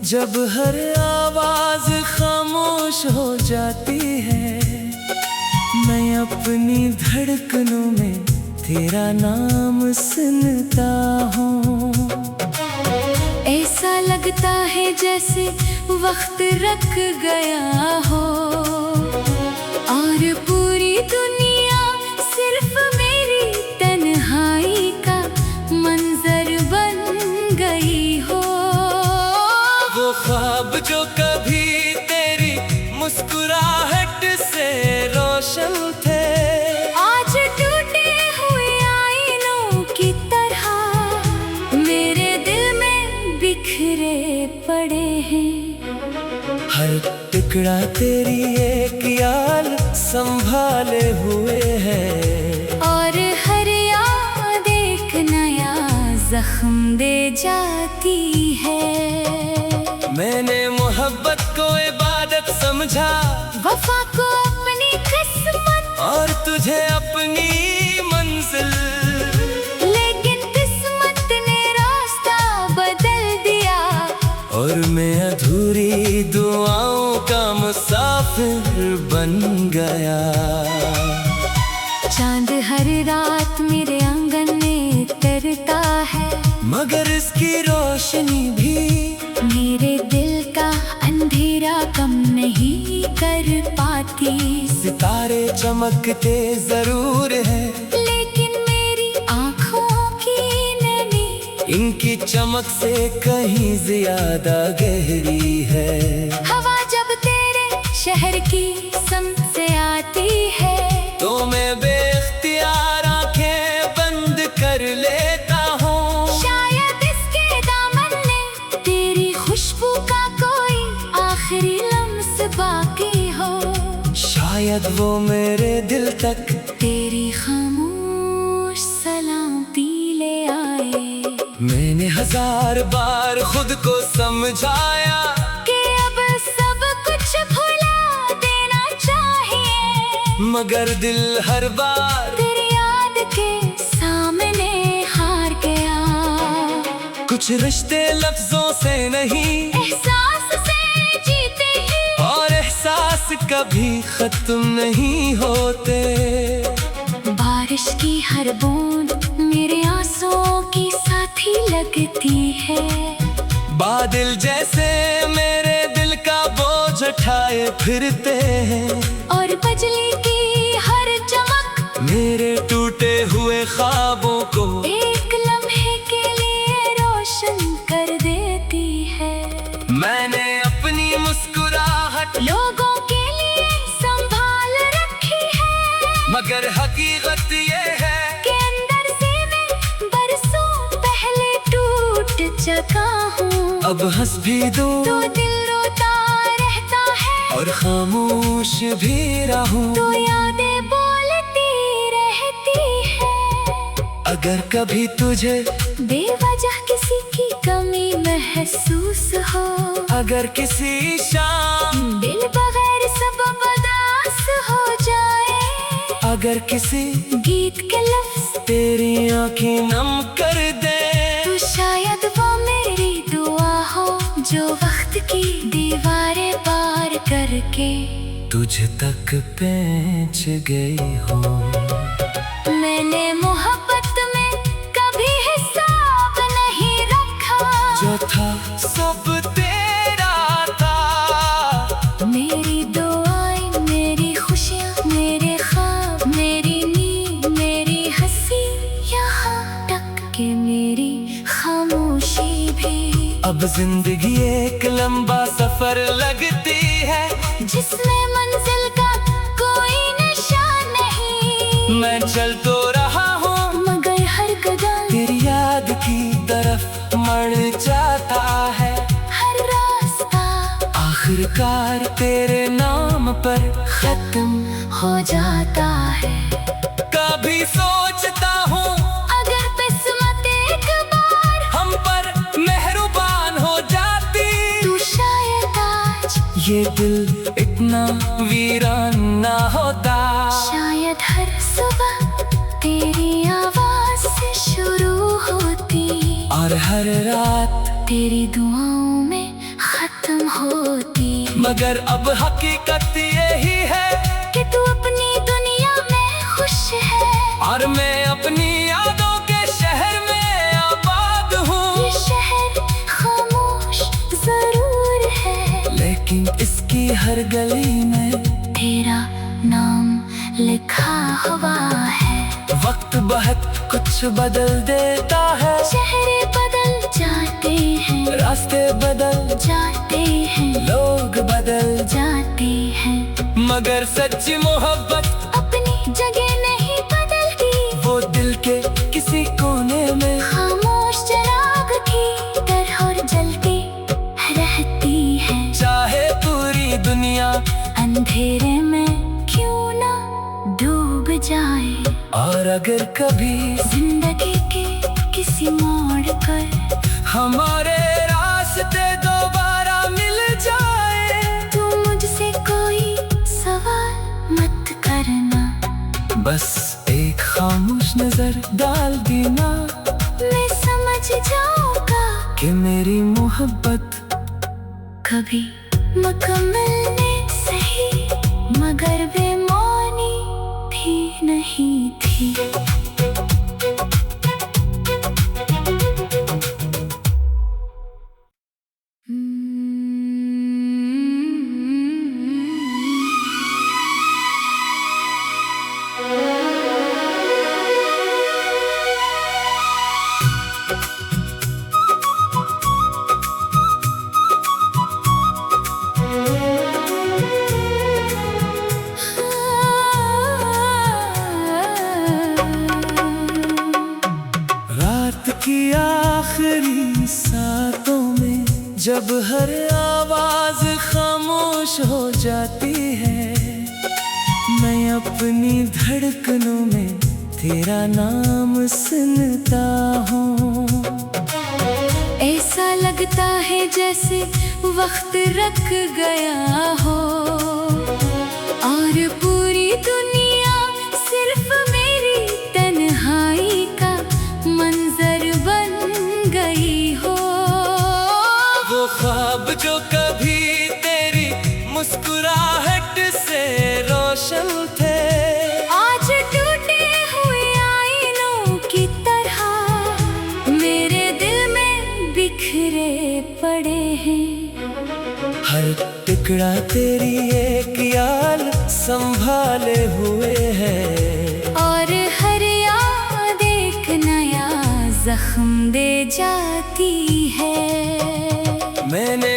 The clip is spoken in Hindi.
जब हर आवाज खामोश हो जाती है, मैं अपनी धड़कनों में तेरा नाम सुनता हूँ। ऐसा लगता है जैसे वक्त रख गया हो और पूरी दुनिया सिर्फ मेरी तन्हाई का मंजर बन गई हो। वो ख्वाब जो कभी तेरी मुस्कुराहट से रोशन थे, आज टूटे हुए आईनों की तरह मेरे दिल में बिखरे पड़े हैं। हर टुकड़ा तेरी एक याद संभाले हुए है, और हर याद एक नया जख्म दे जाती है। मैंने मोहब्बत को इबादत समझा, वफा को अपनी किस्मत, और तुझे अपनी मंजिल, लेकिन किस्मत ने रास्ता बदल दिया और मैं अधूरी दुआओं का मुसाफिर बन गया। चांद हर रात मेरे आंगन में तरता है, मगर इसकी रोशनी भी मेरे दिल का अंधेरा कम नहीं कर पाती। सितारे चमकते जरूर है, लेकिन मेरी आँखों की नमी इनकी चमक से कहीं ज्यादा गहरी है। हवा जब तेरे शहर की सम से आती है, तो मैं बेख्तियार आंखें बंद कर लेता हूँ। शायद इसके दामन में तेरी खुशबू का कोई आखिरी लम्स बाकी हो। शायद वो मेरे दिल तक तेरी खामोश सलामती ले आए। मैंने हजार बार खुद को समझाया कि अब सब कुछ भुला देना चाहिए, मगर दिल हर बार तेरी याद के सामने हार गया। कुछ रिश्ते लफ्जों से नहीं, एहसास से जीते हैं, और एहसास कभी खत्म नहीं होते। बारिश की हर बूंद मेरे आंसुओं की साथी लगती है। बादल जैसे मेरे दिल का बोझ उठाए फिरते हैं, और बिजली की हर चमक मेरे टूटे हुए ख्वाबों को एक लम्हे के लिए रोशन कर देती है। मैंने अपनी मुस्कुराहट लोगों के लिए संभाल रखी है, मगर हकीकत ये है कि अंदर से मैं बरसों पहले टूट चुका हूँ। अब हंस भी दूं तो दिल रोता रहता है, और खामोश भी रहूं। तो यादें बोलती रहती है। अगर कभी तुझे बेवजह किसी की कमी महसूस हो, अगर किसी शाम दिल बगैर सब उदास हो जाए, अगर किसी गीत के लफ्ज तेरी आंखें नम कर दे, तो शायद वो मेरी दुआ हो जो वक्त की दीवारें पार करके तुझ तक पहुंच गई हो। मैंने मोहब्बत में कभी हिसाब नहीं रखा, जो था सब तेरा था। मेरी दुआएं, मेरी खुशियाँ, मेरे ख्वाब, मेरी नींद, मेरी हंसी, यहाँ तक कि मेरी खामोशी भी। अब जिंदगी एक लंबा सफर लगती है, जिसमें मंजिल का कोई निशान नहीं। मैं चल तो रहा हूँ, मगर हर कदम तेरी याद की तरफ मर जाता है। हर रास्ता आखिरकार तेरे नाम पर खत्म हो जाता है। कभी सोचता हूँ अगर किस्मत एक बार हम पर मेहरबान हो जाती, तू शायद आज, ये दिल इतना वीरान ना होता। शायद हर सुबह तेरी आवाज से शुरू होती, और हर रात तेरी दुआओं में मगर अब हकीकत यही है कि तू अपनी दुनिया में खुश है और मैं अपनी यादों के शहर में आबाद हूँ। ये शहर खामोश जरूर है, लेकिन इसकी हर गली में तेरा नाम लिखा हुआ है। वक्त बहुत कुछ बदल देता है, चेहरे बदल जाते हैं, रास्ते बदल जाते हैं, लोग बदल जाते हैं, मगर सच्ची मोहब्बत अपनी जगह नहीं बदलती। वो दिल के किसी कोने में खामोश चिराग की तरह और जलती रहती है। चाहे पूरी दुनिया अंधेरे में क्यों ना डूब जाए, और अगर कभी जिंदगी के किसी मोड़ पर हमारे रास्ते दोबारा मिल जाए, तू मुझसे कोई सवाल मत करना, बस एक खामोश नजर डाल देना। मैं समझ जाऊंगा कि मेरी मोहब्बत कभी मुकम्मल नहीं सही, मगर बेमानी भी नहीं थी। रात की आखिरी सातों में जब हर आवाज खामोश हो जाती है, मैं अपनी धड़कनों में तेरा नाम सुनता हूँ। ऐसा लगता है जैसे वक्त रख गया हो और पूरी दुनिया सिर्फ मेरी तन्हाई का मंजर बन गई हो। वो ख्वाब जो कभी तेरी मुस्कुराहट से रोशन थे, आज टूटे हुए आईनों की तरह मेरे दिल में बिखरे पड़े हैं। हर टुकड़ा तेरी एक याद संभाले हुए है, और हर याद एक नया जख्म दे जाती है। मैंने